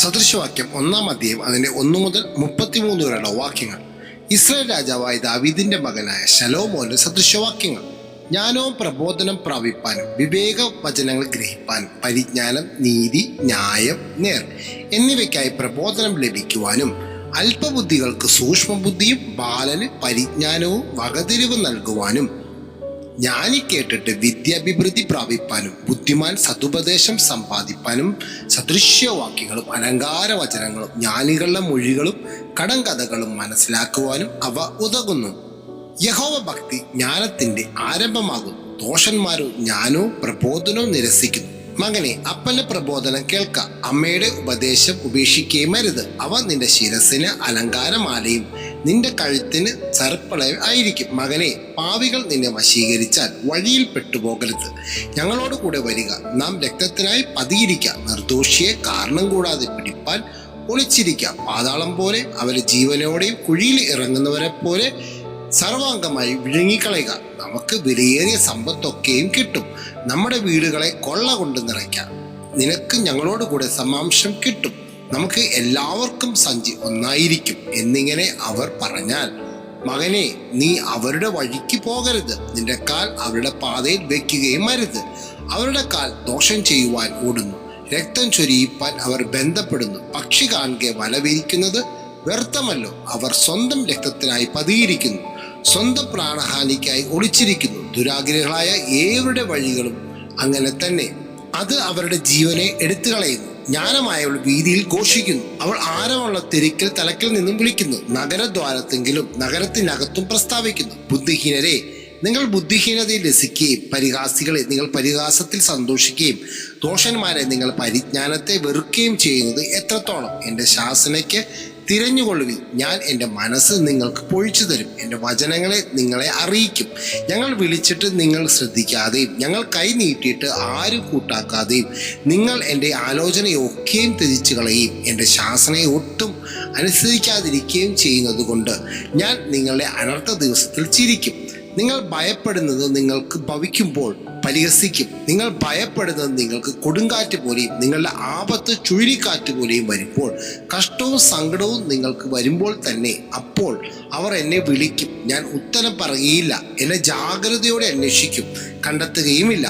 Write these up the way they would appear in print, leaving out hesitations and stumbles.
സദൃശവാക്യം 1-ാം അധ്യായം അതിന്റെ 1 മുതൽ 33 വരെയുള്ള വാക്യങ്ങൾ. ഇസ്രായേൽ രാജാവായ ദാവീദിന്റെ മകനായ ശലോമോന്റെ സദൃശവാക്യങ്ങൾ. ജ്ഞാനവും പ്രബോധനം പ്രാപിപ്പാനും വിവേക വചനങ്ങൾ ഗ്രഹിപ്പാനും പരിജ്ഞാനം, നീതി, ന്യായം, നേർ എന്നിവയ്ക്കായി പ്രബോധനം ലഭിക്കുവാനും അല്പബുദ്ധികൾക്ക് സൂക്ഷ്മബുദ്ധിയും ബാലന് പരിജ്ഞാനവും വകതിരിവ് നൽകുവാനും ജ്ഞാനി കേട്ടിട്ട് വിദ്യാഭിവൃദ്ധി പ്രാപിപ്പാനും ബുദ്ധിമാൻ സതുപദേശം സമ്പാദിപ്പാനും സദൃശ്യവാക്യങ്ങളും അലങ്കാര വചനങ്ങളും ജ്ഞാനികളുടെ മൊഴികളും കടങ്കഥകളും മനസ്സിലാക്കുവാനും അവ ഉതകുന്നു. യഹോവ ഭക്തി ജ്ഞാനത്തിന്റെ ആരംഭമാകുന്നു. ദോഷന്മാരോ ജ്ഞാനവും പ്രബോധനവും നിരസിക്കുന്നു. മകനെ, അപ്പന്റെ പ്രബോധനം കേൾക്ക, അമ്മയുടെ ഉപദേശം ഉപേക്ഷിക്കുകയും അരുത്. അവ നിന്റെ ശിരസിന് അലങ്കാരമാലയും നിന്റെ കഴുത്തിന് ചെറുപ്പളയും ആയിരിക്കും. മകനെ, പാവികൾ നിന്നെ വശീകരിച്ചാൽ വഴിയിൽ പെട്ടുപോകരുത്. ഞങ്ങളോട് കൂടെ വരിക, നാം രക്തത്തിനായി പതിയിരിക്കാം. നിർദോഷിയെ കാരണം കൂടാതെ പിടിപ്പാൻ ഒളിച്ചിരിക്കാം. പാതാളം പോലെ അവരെ ജീവനോടെയും കുഴിയിൽ ഇറങ്ങുന്നവരെ പോലെ സർവാംഗമായി വിഴുങ്ങിക്കളയുക. നമുക്ക് വിലയേറിയ സമ്പത്തൊക്കെയും കിട്ടും. നമ്മുടെ വീടുകളെ കൊള്ള കൊണ്ട് നിറയ്ക്കാം. നിനക്ക് ഞങ്ങളോട് കൂടെ സമാംശം കിട്ടും. നമുക്ക് എല്ലാവർക്കും സഞ്ചി ഒന്നായിരിക്കും എന്നിങ്ങനെ അവർ പറഞ്ഞാൽ, മകനെ, നീ അവരുടെ വഴിക്ക് പോകരുത്. നിന്റെ കാൽ അവരുടെ പാതയിൽ വെക്കുകയും അരുത്. അവരുടെ കാൽ ദോഷം ചെയ്യുവാൻ ഓടുന്നു, രക്തം ചൊരിയിപ്പാൻ അവർ ബന്ധപ്പെടുന്നു. പക്ഷി കാണുക വല വിരിക്കുന്നത് വ്യർത്ഥമല്ലോ. അവർ സ്വന്തം രക്തത്തിനായി പതിയിരിക്കുന്നു, സ്വന്തം പ്രാണഹാനിക്കായി ഒളിച്ചിരിക്കുന്നു. ദുരാഗ്രഹികളായ ഏവരുടെ വഴികളും അങ്ങനെ തന്നെ. അത് അവരുടെ ജീവനെ എടുത്തു കളയുന്നു. ജ്ഞാനമായവൾ വീതിയിൽ ഘോഷിക്കുന്നു. അവൾ ആരമുള്ള തിരിക്കൽ തലക്കിൽ നിന്നും വിളിക്കുന്നു. നഗരദ്വാരത്തെങ്കിലും നഗരത്തിനകത്തും പ്രസ്താവിക്കുന്നു. ബുദ്ധിഹീനരെ, നിങ്ങൾ ബുദ്ധിഹീനതയിൽ രസിക്കുകയും പരിഹാസികളെ നിങ്ങൾ പരിഹാസത്തിൽ സന്തോഷിക്കുകയും ദോഷന്മാരെ നിങ്ങൾ പരിജ്ഞാനത്തെ വെറുക്കുകയും ചെയ്യുന്നത് എത്രത്തോളം? എൻ്റെ ശാസനയ്ക്ക് തിരഞ്ഞുകൊള്ളുവിൻ. ഞാൻ എൻ്റെ മനസ്സ് നിങ്ങൾക്ക് പൊഴിച്ചു തരും. എൻ്റെ വചനങ്ങളെ നിങ്ങളെ അറിയിക്കും. ഞങ്ങൾ വിളിച്ചിട്ട് നിങ്ങൾ ശ്രദ്ധിക്കാതെയും ഞങ്ങൾ കൈ നീട്ടിയിട്ട് ആരും കൂട്ടാക്കാതെയും നിങ്ങൾ എൻ്റെ ആലോചനയൊക്കെയും ത്യജിച്ചു കളയുകയും എൻ്റെ ശാസനയെ ഒട്ടും അനുസരിക്കാതിരിക്കുകയും ചെയ്യുന്നത് കൊണ്ട് ഞാൻ നിങ്ങളുടെ അനർത്ഥ ദിവസത്തിൽ ചിരിക്കും. നിങ്ങൾ ഭയപ്പെടുന്നത് നിങ്ങൾക്ക് ഭവിക്കുമ്പോൾ പരിഹസിക്കും. നിങ്ങൾ ഭയപ്പെടുന്നത് നിങ്ങൾക്ക് കൊടുങ്കാറ്റ് പോലെയും നിങ്ങളുടെ ആപത്ത് ചുഴലിക്കാറ്റ് പോലെയും വരുമ്പോൾ കഷ്ടവും സങ്കടവും നിങ്ങൾക്ക് വരുമ്പോൾ തന്നെ അപ്പോൾ അവർ എന്നെ വിളിക്കും, ഞാൻ ഉത്തരം പറയുകയില്ല. എന്നെ ജാഗ്രതയോടെ അന്വേഷിക്കും, കണ്ടെത്തുകയുമില്ല.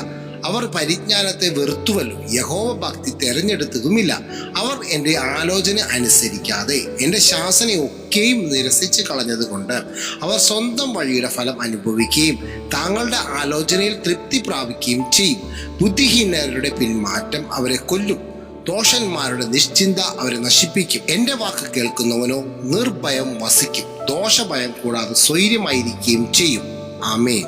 അവർ പരിജ്ഞാനത്തെ വെറുത്തുവല്ലോ, യഹോവ ഭക്തി തെരഞ്ഞെടുത്തതുമില്ല. അവർ എൻ്റെ ആലോചന അനുസരിക്കാതെ എൻ്റെ ശാസനയൊക്കെയും നിരസിച്ച് കളഞ്ഞത് കൊണ്ട് അവർ സ്വന്തം വഴിയുടെ ഫലം അനുഭവിക്കുകയും താങ്കളുടെ ആലോചനയിൽ തൃപ്തി പ്രാപിക്കുകയും ചെയ്യും. ബുദ്ധിഹീനരുടെ പിന്മാറ്റം അവരെ കൊല്ലും, ദോഷന്മാരുടെ നിശ്ചിന്ത അവരെ നശിപ്പിക്കും. എൻ്റെ വാക്ക് കേൾക്കുന്നവനോ നിർഭയം വസിക്കും, ദോഷഭയം കൂടാതെ സ്വൈര്യമായിരിക്കുകയും ചെയ്യും. ആമേൻ.